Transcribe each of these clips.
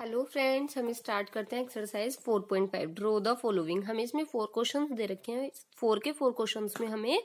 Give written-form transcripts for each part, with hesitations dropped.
Hello friends, हम start करते हैं एक्सरसाइज 4.5 ड्रॉ द फॉलोइंग। हमें इसमें 4 क्वेश्चंस दे रखे हैं। 4 क्वेश्चंस में हमें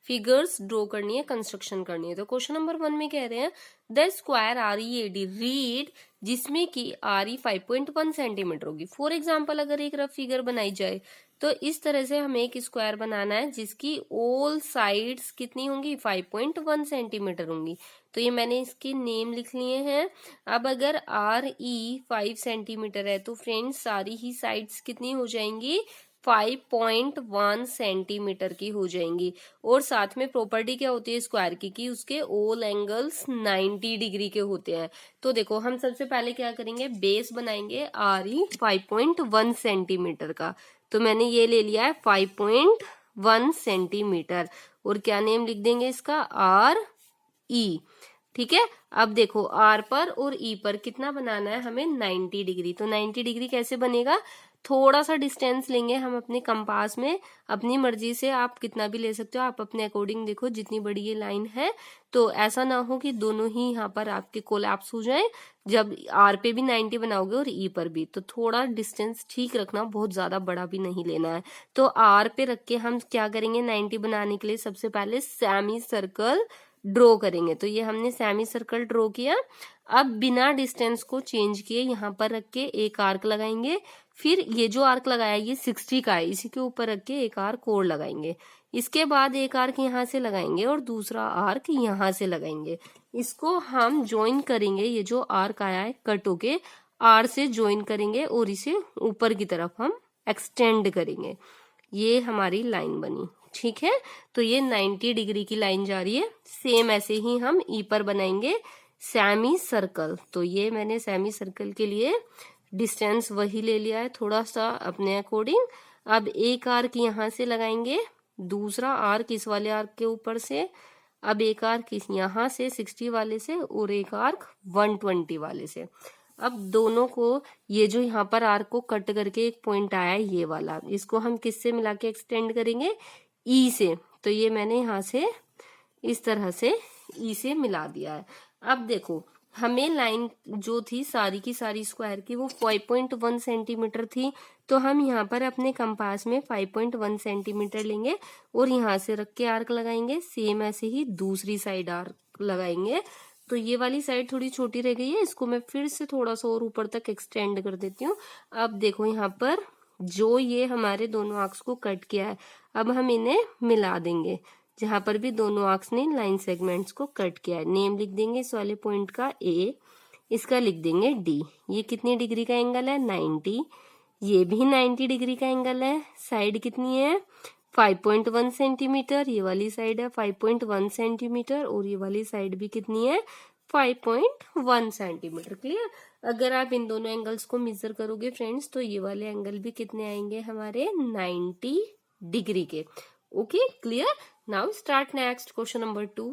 फिगर्स ड्रॉ करनी है, कंस्ट्रक्शन करनी है। तो क्वेश्चन नंबर 1 में कह रहे हैं द स्क्वायर READ रीड, जिसमें कि RE 5.1 सेंटीमीटर होगी। फॉर एग्जाम्पल, अगर एक रफ फिगर बनाई जाए तो इस तरह से हमें एक स्क्वायर बनाना है जिसकी ऑल साइड्स कितनी होंगी, 5.1 सेंटीमीटर होंगी। तो ये मैंने इसके नेम लिख लिए हैं। अब अगर RE 5 सेंटीमीटर है तो फ्रेंड्स सारी ही साइड्स कितनी हो जाएंगी, 5.1 सेंटीमीटर की हो जाएंगी। और साथ में प्रॉपर्टी क्या होती है स्क्वायर की कि उसके ऑल एंगल्स 90 डिग्री के होते हैं। तो देखो, हम सबसे पहले क्या करेंगे, बेस बनाएंगे RE 5.1 सेंटीमीटर का। तो मैंने ये ले लिया है 5.1 सेंटीमीटर और क्या नेम लिख देंगे इसका, RE। ठीक है। अब देखो, R पर और E पर कितना बनाना है हमें, 90 डिग्री। तो 90 डिग्री कैसे बनेगा, थोड़ा सा डिस्टेंस लेंगे हम अपने कंपास में। अपनी मर्जी से आप कितना भी ले सकते हो, आप अपने अकॉर्डिंग देखो जितनी बड़ी ये लाइन है। तो ऐसा ना हो कि दोनों ही यहाँ पर आपके कोलैप्स हो जाए, जब R पे भी 90 बनाओगे और E पर भी। तो थोड़ा डिस्टेंस ठीक रखना, बहुत ज्यादा बड़ा भी नहीं लेना है। तो R पे रख के हम क्या करेंगे, 90 बनाने के लिए सबसे पहले सेमी सर्कल ड्रॉ करेंगे। तो ये हमने सेमी सर्कल ड्रॉ किया। अब बिना डिस्टेंस को चेंज किए यहाँ पर रख के एक आर्क लगाएंगे। फिर ये जो आर्क लगाया ये 60 का है, इसी के ऊपर रख के एक आर्क और लगाएंगे। इसके बाद एक आर्क यहाँ से लगाएंगे और दूसरा आर्क यहाँ से लगाएंगे। इसको हम ज्वाइन करेंगे। ये जो आर्क आया है कट होके R से ज्वाइन करेंगे और इसे ऊपर की तरफ हम एक्सटेंड करेंगे। ये हमारी लाइन बनी। ठीक है। तो ये 90 डिग्री की लाइन जा रही है। सेम ऐसे ही हम E पर बनाएंगे सेमी सर्कल। तो ये मैंने सेमी सर्कल के लिए डिस्टेंस वही ले लिया है, थोड़ा सा अपने अकॉर्डिंग। अब एक आर्क यहाँ से लगाएंगे, दूसरा आर्क इस वाले आर्क के ऊपर से, अब एक आर्क यहाँ से 60 वाले से और एक आर्क 120 वाले से। अब दोनों को, ये जो यहाँ पर आर्क को कट करके एक पॉइंट आया है ये वाला, इसको हम किससे मिला के एक्सटेंड करेंगे, E से। तो ये मैंने यहाँ से इस तरह से E से मिला दिया है। अब देखो, हमें लाइन जो थी सारी की सारी स्क्वायर की वो 5.1 सेंटीमीटर थी। तो हम यहाँ पर अपने कंपास में 5.1 सेंटीमीटर लेंगे और यहाँ से रख के आर्क लगाएंगे। सेम ऐसे ही दूसरी साइड आर्क लगाएंगे। तो ये वाली साइड थोड़ी छोटी रह गई है, इसको मैं फिर से थोड़ा सा और ऊपर तक एक्सटेंड कर देती हूँ। अब देखो, यहाँ पर जो ये हमारे दोनों आर्क्स को कट किया है, अब हम इन्हें मिला देंगे। जहां पर भी दोनों आर्क्स ने लाइन सेगमेंट्स को कट किया है, नेम लिख देंगे इस वाले पॉइंट का A, इसका लिख देंगे D। ये कितनी डिग्री का एंगल है, 90। ये भी 90 डिग्री का एंगल है। साइड कितनी है, 5.1 सेंटीमीटर। ये वाली साइड है 5.1 सेंटीमीटर और ये वाली साइड भी कितनी है, 5.1 सेंटीमीटर। क्लियर। अगर आप इन दोनों एंगल्स को मेजर करोगे फ्रेंड्स, तो ये वाले एंगल भी कितने आएंगे हमारे, 90 डिग्री के। Okay, clear. Now start next question number 2।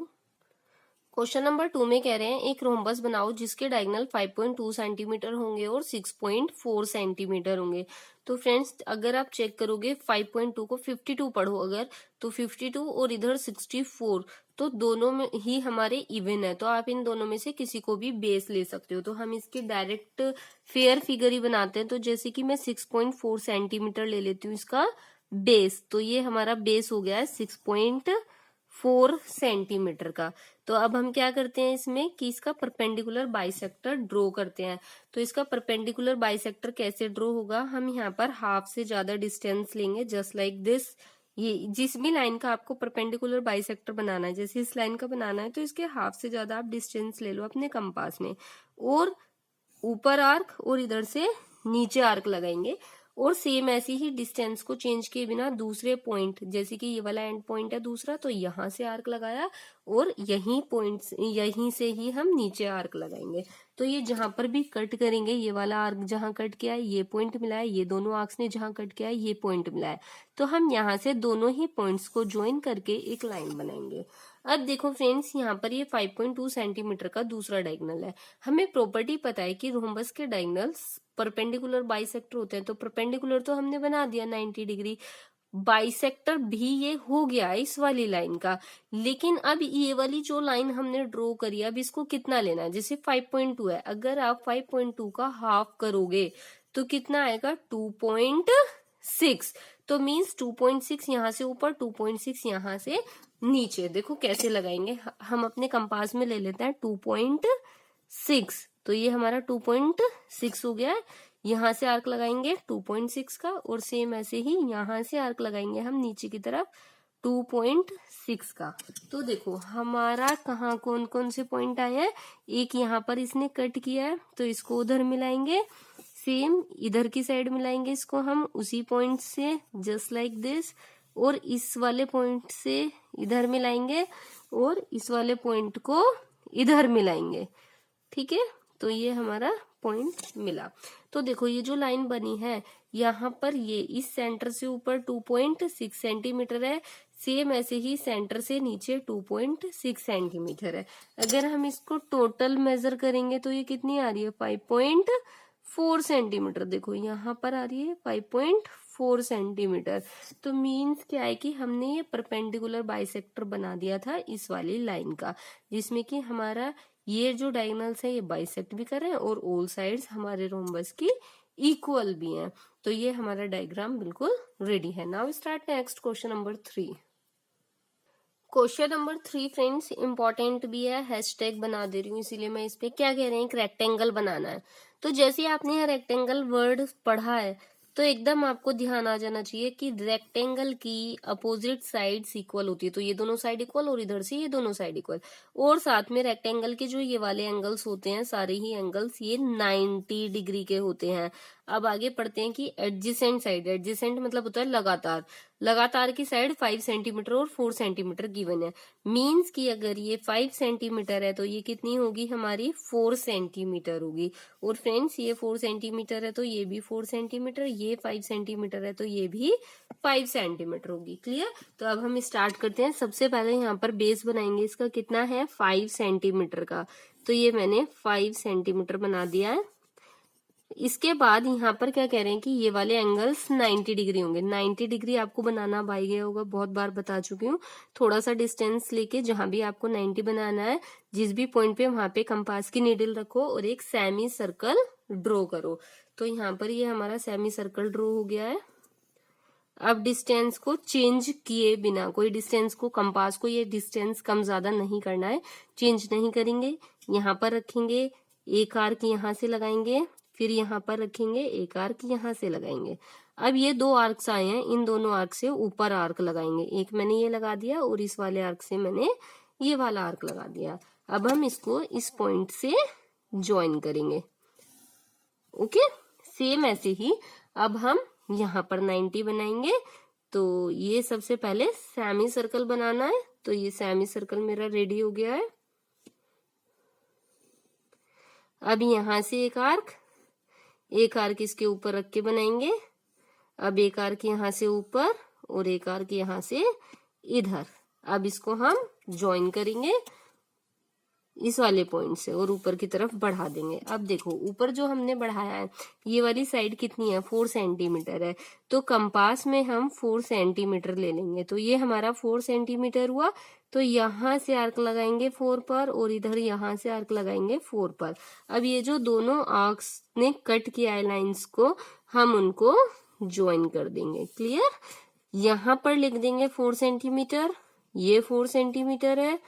Question number 2 में कह रहे हैं एक रोम्बस बनाओ जिसके डायगोनल 5.2 सेंटीमीटर होंगे और 6.4 सेंटीमीटर होंगे। तो फ्रेंड्स, अगर आप चेक करोगे 5.2 को 52 पढ़ो अगर, तो 52 और इधर 64, तो दोनों में ही हमारे इवन है। तो आप इन दोनों में से किसी को भी बेस ले सकते हो। तो हम इसके डायरेक्ट फेयर फिगर ही बनाते हैं। तो जैसे कि मैं 6.4 सेंटीमीटर ले लेती हूँ इसका बेस, तो ये हमारा बेस हो गया है 6.4 सेंटीमीटर का। तो अब हम क्या करते हैं इसमें कि इसका परपेंडिकुलर बाइसेक्टर ड्रॉ करते हैं। तो इसका परपेंडिकुलर बाइसेक्टर कैसे ड्रॉ होगा, हम यहाँ पर हाफ से ज्यादा डिस्टेंस लेंगे, जस्ट लाइक दिस। ये जिस भी लाइन का आपको परपेंडिकुलर बाइसेक्टर बनाना है, जैसे इस लाइन का बनाना है, तो इसके हाफ से ज्यादा आप डिस्टेंस ले लो अपने कंपास में और ऊपर आर्क और इधर से नीचे आर्क लगाएंगे। और सेम ऐसी ही डिस्टेंस को चेंज किए बिना दूसरे पॉइंट, जैसे कि ये वाला एंड पॉइंट है दूसरा, तो यहाँ से आर्क लगाया और यहीं पॉइंट, यहीं से ही हम नीचे आर्क लगाएंगे। तो ये जहां पर भी कट करेंगे, ये वाला आर्क जहां कट किया है ये पॉइंट मिला है, ये दोनों आर्क्स ने जहां कट किया है ये पॉइंट मिला है। तो हम यहाँ से दोनों ही पॉइंट्स को ज्वाइन करके एक लाइन बनाएंगे। अब देखो फ्रेंड्स, यहाँ पर ये 5.2 सेंटीमीटर का दूसरा डायगोनल है। हमें प्रॉपर्टी पता है कि रोम्बस के डायगोनल्स परपेंडिकुलर बाइसेक्टर होते हैं। तो परपेंडिकुलर तो हमने बना दिया 90 डिग्री, बाइसेक्टर भी ये हो गया इस वाली लाइन का। लेकिन अब ये वाली जो लाइन हमने ड्रॉ करी, अब इसको कितना लेना है, जैसे 5.2 है, अगर आप 5.2 का हाफ करोगे तो कितना आएगा 2.6। तो मीन्स 2.6 यहाँ से ऊपर, 2.6 यहाँ से नीचे। देखो कैसे लगाएंगे, हम अपने कंपास में ले लेते हैं 2.6, तो ये हमारा 2.6 हो गया है। यहाँ से आर्क लगाएंगे 2.6 का, और सेम ऐसे ही यहाँ से आर्क लगाएंगे हम नीचे की तरफ 2.6 का। तो देखो हमारा कहाँ कौन कौन से पॉइंट आए हैं, एक यहाँ पर इसने कट किया है तो इसको उधर मिलाएंगे, सेम इधर की साइड मिलाएंगे इसको हम उसी पॉइंट से, जस्ट लाइक दिस, और इस वाले पॉइंट से इधर मिलाएंगे और इस वाले पॉइंट को इधर मिलाएंगे। ठीक है, तो ये हमारा पॉइंट मिला। तो देखो ये जो लाइन बनी है यहाँ पर, ये इस सेंटर से ऊपर 2.6 सेंटीमीटर है, सेम ऐसे ही सेंटर से नीचे 2.6 सेंटीमीटर है। अगर हम इसको टोटल मेजर करेंगे तो ये कितनी आ रही है 5.4 सेंटीमीटर। देखो यहाँ पर आ रही है 5.4 सेंटीमीटर। तो मीन्स क्या है कि हमने ये परपेंडिकुलर बाइसेक्टर बना दिया था इस वाली लाइन का, जिसमें कि हमारा ये जो डायगोनल्स है ये बाइसेक्ट भी कर रहे हैं और ऑल साइड्स हमारे रोम्बस की इक्वल भी हैं। तो ये हमारा डायग्राम बिल्कुल रेडी है। Now start next question number 3। Question number 3 friends important भी है, हैशटैग बना दे रही हूँ इसीलिए मैं इस पे। क्या कह रहे हैं, एक रेक्टेंगल बनाना है। तो जैसे आपने यहाँ रेक्टेंगल वर्ड पढ़ा है तो एकदम आपको ध्यान आ जाना चाहिए कि रेक्टेंगल की अपोजिट साइड्स इक्वल होती है। तो ये दोनों साइड इक्वल और इधर से ये दोनों साइड इक्वल, और साथ में रेक्टेंगल के जो ये वाले एंगल्स होते हैं सारे ही एंगल्स ये 90 डिग्री के होते हैं। अब आगे पढ़ते हैं कि एडजेसेंट साइड, एडजेसेंट मतलब होता है लगातार, लगातार की साइड 5 सेंटीमीटर और 4 सेंटीमीटर गिवन है। मीन्स कि अगर ये 5 सेंटीमीटर है तो ये कितनी होगी हमारी 4 सेंटीमीटर होगी। और फ्रेंड्स ये 4 सेंटीमीटर है तो ये भी 4 सेंटीमीटर, ये 5 सेंटीमीटर है तो ये भी 5 सेंटीमीटर होगी। क्लियर। तो अब हम स्टार्ट करते हैं। सबसे पहले यहाँ पर बेस बनाएंगे, इसका कितना है 5 सेंटीमीटर का, तो ये मैंने 5 सेंटीमीटर बना दिया है। इसके बाद यहाँ पर क्या कह रहे हैं कि ये वाले एंगल्स 90 डिग्री होंगे। 90 डिग्री आपको बनाना बाई गया होगा, बहुत बार बता चुकी हूँ। थोड़ा सा डिस्टेंस लेके जहां भी आपको 90 बनाना है, जिस भी पॉइंट पे वहां पे कंपास की नीडल रखो और एक सेमी सर्कल ड्रॉ करो। तो यहाँ पर ये हमारा सेमी सर्कल ड्रॉ हो गया है। अब डिस्टेंस को चेंज किए बिना, कोई डिस्टेंस को, कंपास को ये डिस्टेंस कम ज्यादा नहीं करना है, चेंज नहीं करेंगे। यहाँ पर रखेंगे, एक आर्क यहाँ से लगाएंगे, फिर यहाँ पर रखेंगे, एक आर्क यहाँ से लगाएंगे। अब ये 2 आर्क्स आए हैं, इन दोनों आर्क से ऊपर आर्क लगाएंगे। एक मैंने ये लगा दिया और इस वाले आर्क से मैंने ये वाला आर्क लगा दिया। अब हम इसको इस पॉइंट से ज्वाइन करेंगे। ओके, सेम ऐसे ही अब हम यहाँ पर 90 बनाएंगे। तो ये सबसे पहले सेमी सर्कल बनाना है, तो ये सेमी सर्कल मेरा रेडी हो गया है। अब यहाँ से एक आर्क इसके ऊपर रख के बनाएंगे। अब एक आर्क यहाँ से ऊपर और एक आर्क यहाँ से इधर। अब इसको हम ज्वाइन करेंगे इस वाले पॉइंट से और ऊपर की तरफ बढ़ा देंगे। अब देखो ऊपर जो हमने बढ़ाया है ये वाली साइड कितनी है 4 सेंटीमीटर है, तो कंपास में हम 4 सेंटीमीटर ले लेंगे। तो ये हमारा 4 सेंटीमीटर हुआ। तो यहाँ से आर्क लगाएंगे 4 पर और इधर यहाँ से आर्क लगाएंगे 4 पर। अब ये जो दोनों आर्क्स ने कट किया है लाइन्स को, हम उनको ज्वाइन कर देंगे। क्लियर। यहाँ पर लिख देंगे 4 सेंटीमीटर, ये 4 सेंटीमीटर है,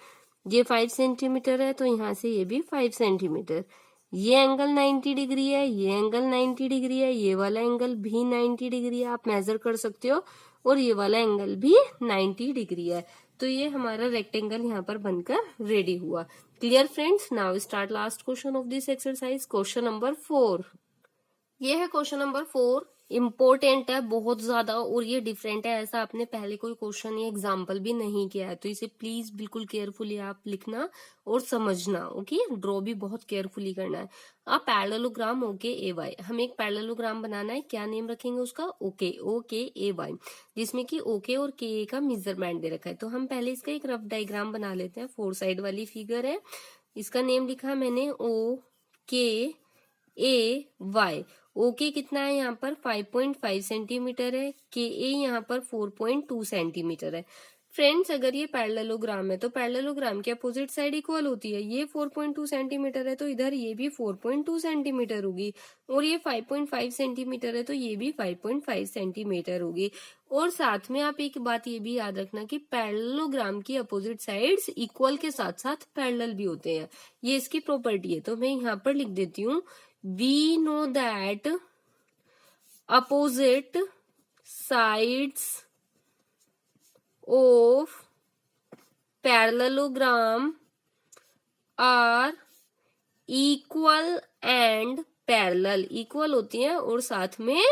ये 5 सेंटीमीटर है, तो यहाँ से ये भी 5 सेंटीमीटर। ये एंगल 90 डिग्री है, ये एंगल 90 डिग्री है, ये वाला एंगल भी 90 डिग्री है, आप मेजर कर सकते हो, और ये वाला एंगल भी 90 डिग्री है। तो ये हमारा रेक्टेंगल यहाँ पर बनकर रेडी हुआ। Clear friends. Now start last question of this exercise, question number 4। ये है क्वेश्चन नंबर 4। इम्पोर्टेंट है बहुत ज्यादा और ये डिफरेंट है, ऐसा आपने पहले कोई क्वेश्चन या एग्जाम्पल भी नहीं किया है। तो इसे प्लीज बिल्कुल केयरफुली आप लिखना और समझना। ओके, ड्रॉ भी बहुत केयरफुली करना है। आप पैरेललोग्राम ओके ए वाई, हम एक पैरेललोग्राम बनाना है। क्या नेम रखेंगे उसका, ओके, ओके ए वाई, जिसमें कि ओके और के ए का मेजरमेंट दे रखा है। तो हम पहले इसका एक रफ डायग्राम बना लेते हैं। 4 साइड वाली फिगर है, इसका नेम लिखा मैंने ओ के ए वाई। ओके कितना है यहाँ पर 5.5 सेंटीमीटर है, के ए यहाँ पर 4.2 सेंटीमीटर है। फ्रेंड्स अगर ये पैरेललोग्राम है तो पैरेललोग्राम की अपोजिट साइड इक्वल होती है। ये 4.2 सेंटीमीटर है तो इधर ये भी 4.2 सेंटीमीटर होगी, और ये 5.5 सेंटीमीटर है तो ये भी 5.5 सेंटीमीटर होगी। और साथ में आप एक बात ये भी याद रखना कि पैरेललोग्राम की अपोजिट साइड्स इक्वल के साथ साथ पैरेलल भी होते हैं, ये इसकी प्रॉपर्टी है। तो मैं यहाँ पर लिख देती हूँ, we know that opposite sides of parallelogram are equal and parallel। Equal होती हैं और साथ में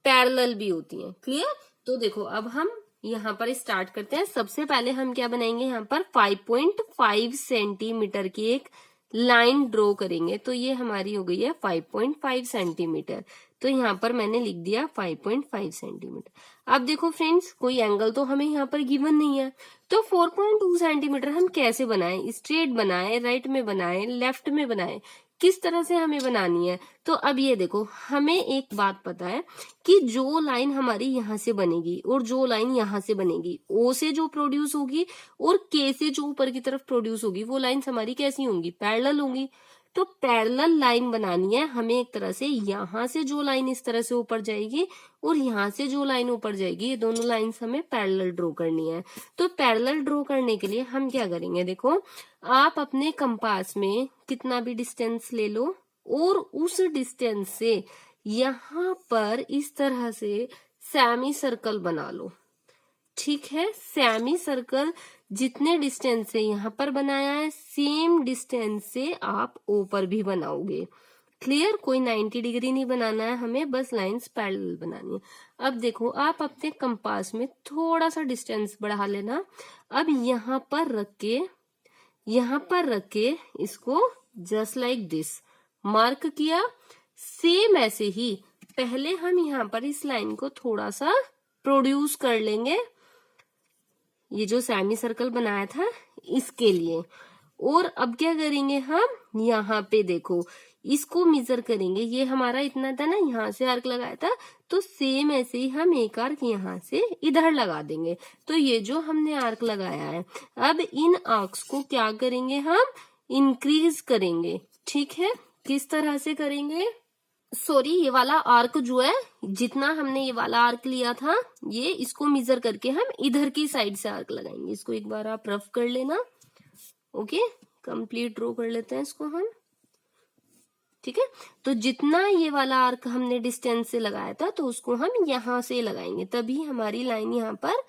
पैरेलल भी होती हैं। क्लियर? तो देखो अब हम यहाँ पर स्टार्ट करते हैं। सबसे पहले हम क्या बनाएंगे, यहाँ पर 5.5 सेंटीमीटर की एक लाइन ड्रॉ करेंगे। तो ये हमारी हो गई है 5.5 सेंटीमीटर। तो यहाँ पर मैंने लिख दिया 5.5 सेंटीमीटर। अब देखो फ्रेंड्स, कोई एंगल तो हमें यहाँ पर गिवन नहीं है, तो 4.2 सेंटीमीटर हम कैसे बनाएं? स्ट्रेट बनाएं, राइट में बनाएं, लेफ्ट में बनाएं, किस तरह से हमें बनानी है? तो अब ये देखो, हमें एक बात पता है कि जो लाइन हमारी यहाँ से बनेगी और जो लाइन यहाँ से बनेगी, ओ से जो प्रोड्यूस होगी और के से जो ऊपर की तरफ प्रोड्यूस होगी, वो लाइन्स हमारी कैसी होंगी? पैरेलल होंगी। तो पैरेलल लाइन बनानी है हमें एक तरह से। यहाँ से जो लाइन इस तरह से ऊपर जाएगी और यहाँ से जो लाइन ऊपर जाएगी, ये दोनों लाइन्स हमें पैरेलल ड्रॉ करनी है। तो पैरेलल ड्रॉ करने के लिए हम क्या करेंगे, देखो आप अपने कंपास में कितना भी डिस्टेंस ले लो और उस डिस्टेंस से यहाँ पर इस तरह से सेमी सर्कल बना लो। ठीक है, सेमी सर्कल जितने डिस्टेंस से यहाँ पर बनाया है, सेम डिस्टेंस से आप ऊपर भी बनाओगे। क्लियर? कोई 90 डिग्री नहीं बनाना है हमें, बस लाइंस पैरेलल बनानी है। अब देखो, आप अपने कंपास में थोड़ा सा डिस्टेंस बढ़ा लेना। अब यहाँ पर रख के इसको जस्ट लाइक दिस मार्क किया। सेम ऐसे ही पहले हम यहाँ पर इस लाइन को थोड़ा सा प्रोड्यूस कर लेंगे, ये जो सेमी सर्कल बनाया था इसके लिए। और अब क्या करेंगे, हम यहाँ पे देखो इसको मेजर करेंगे। ये हमारा इतना था ना, यहाँ से आर्क लगाया था, तो सेम ऐसे ही हम एक आर्क यहाँ से इधर लगा देंगे। तो ये जो हमने आर्क लगाया है, अब इन आर्क्स को क्या करेंगे, हम इंक्रीज करेंगे। ठीक है, किस तरह से करेंगे? सॉरी, ये वाला आर्क जो है, जितना हमने ये वाला आर्क लिया था, ये इसको मेजर करके हम इधर की साइड से आर्क लगाएंगे। इसको एक बार आप रफ कर लेना। ओके, कंप्लीट ड्रॉ कर लेते हैं इसको हम। ठीक है, तो जितना ये वाला आर्क हमने डिस्टेंस से लगाया था, तो उसको हम यहाँ से लगाएंगे, तभी हमारी लाइन यहाँ पर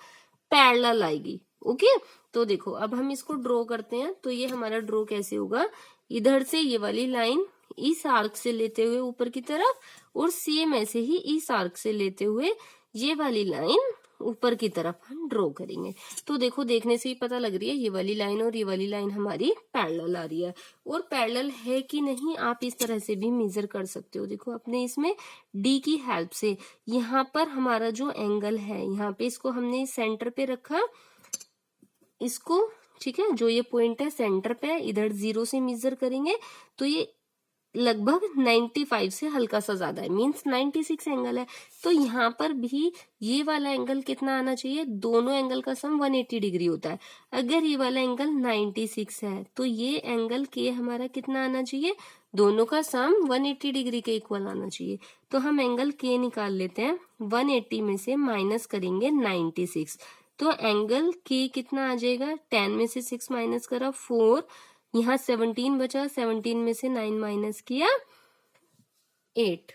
पैरेलल आएगी। ओके, तो देखो अब हम इसको ड्रॉ करते हैं। तो ये हमारा ड्रॉ कैसे होगा, इधर से ये वाली लाइन इस आर्क से लेते हुए ऊपर की तरफ, और सेम ऐसे ही इस आर्क से लेते हुए ये वाली लाइन ऊपर की तरफ हम ड्रॉ करेंगे। तो देखो, देखने से ही पता लग रही है ये वाली लाइन और ये वाली लाइन हमारी पैरेलल आ रही है। और पैरेलल है कि नहीं आप इस तरह से भी मेजर कर सकते हो। देखो, अपने इसमें डी की हेल्प से यहाँ पर हमारा जो एंगल है, यहाँ पे इसको हमने सेंटर पे रखा, इसको, ठीक है, जो ये पॉइंट है सेंटर पे, इधर 0 से मेजर करेंगे तो ये लगभग 95 से हल्का सा ज्यादा है, मींस 96 एंगल है। तो यहाँ पर भी ये वाला एंगल कितना आना चाहिए, दोनों एंगल का सम 180 डिग्री होता है। अगर ये वाला एंगल 96 है तो ये एंगल के हमारा कितना आना चाहिए, दोनों का सम 180 डिग्री के इक्वल आना चाहिए। तो हम एंगल के निकाल लेते हैं, 180 में से माइनस करेंगे 96, तो एंगल के कितना आ जाएगा, 10 में से 6 माइनस करा 4, यहाँ 17 बचा, 17 में से 9 माइनस किया 8,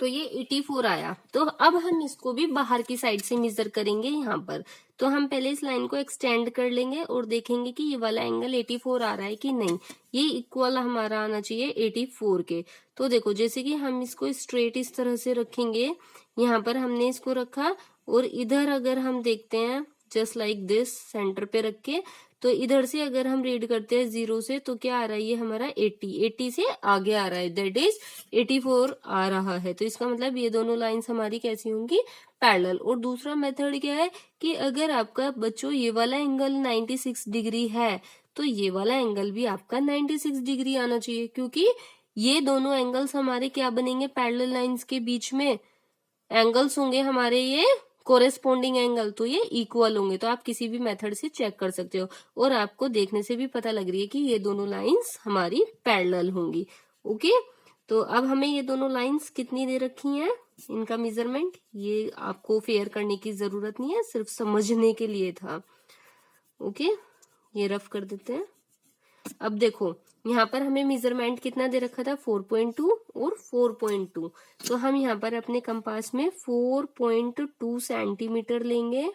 तो ये 84 आया। तो अब हम इसको भी बाहर की साइड से मेजर करेंगे यहाँ पर। तो हम पहले इस लाइन को एक्सटेंड कर लेंगे और देखेंगे कि ये वाला एंगल 84 आ रहा है कि नहीं। ये इक्वल हमारा आना चाहिए 84 के। तो देखो, जैसे कि हम इसको स्ट्रेट इस तरह से रखेंगे, यहाँ पर हमने इसको रखा, और इधर अगर हम देखते हैं जस्ट लाइक दिस सेंटर पे रख के, तो इधर से अगर हम रीड करते हैं 0 से, तो क्या आ रहा है, ये हमारा 80 से आगे आ रहा है, दैट इज 84 आ रहा है। तो इसका मतलब ये दोनों लाइंस हमारी कैसी होंगी, पैरेलल। और दूसरा मेथड क्या है कि अगर आपका बच्चों ये वाला एंगल 96 डिग्री है, तो ये वाला एंगल भी आपका 96 डिग्री आना चाहिए, क्योंकि ये दोनों एंगल्स हमारे क्या बनेंगे, पैरेलल लाइंस के बीच में एंगल्स होंगे हमारे ये कोरेस्पोंडिंग एंगल, तो ये इक्वल होंगे। तो आप किसी भी मेथड से चेक कर सकते हो और आपको देखने से भी पता लग रही है कि ये दोनों लाइंस हमारी पैरेलल होंगी। ओके, तो अब हमें ये दोनों लाइंस कितनी दे रखी हैं, इनका मेजरमेंट, ये आपको फेयर करने की जरूरत नहीं है, सिर्फ समझने के लिए था। ओके, ये रफ कर देते हैं। अब देखो यहाँ पर हमें मेजरमेंट कितना दे रखा था, 4.2 और 4.2। तो हम यहाँ पर अपने कंपास में 4.2 सेंटीमीटर लेंगे।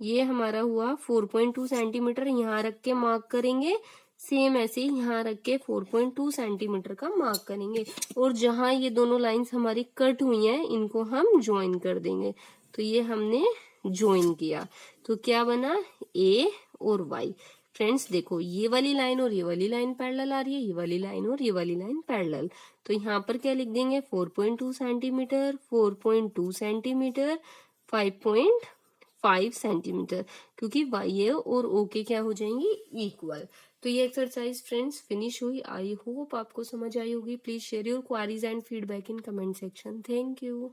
ये हमारा हुआ 4.2 सेंटीमीटर, यहाँ रख के मार्क करेंगे। सेम ऐसे ही यहाँ रख के 4.2 सेंटीमीटर का मार्क करेंगे और जहां ये दोनों लाइंस हमारी कट हुई हैं इनको हम ज्वाइन कर देंगे। तो ये हमने ज्वाइन किया तो क्या बना, ए और वाई। फ्रेंड्स देखो, ये वाली लाइन और ये वाली लाइन पैरेलल आ रही है, ये वाली लाइन और ये वाली लाइन पैरेलल। तो यहाँ पर क्या लिख देंगे, 4.2 सेंटीमीटर, 4.2 सेंटीमीटर, 5.5 सेंटीमीटर, क्योंकि वाई और ओ के क्या हो जाएंगी, इक्वल। तो ये एक्सरसाइज फ्रेंड्स फिनिश हुई। आई होप आपको समझ आई होगी। Please share your queries and feedback in comment section. Thank you.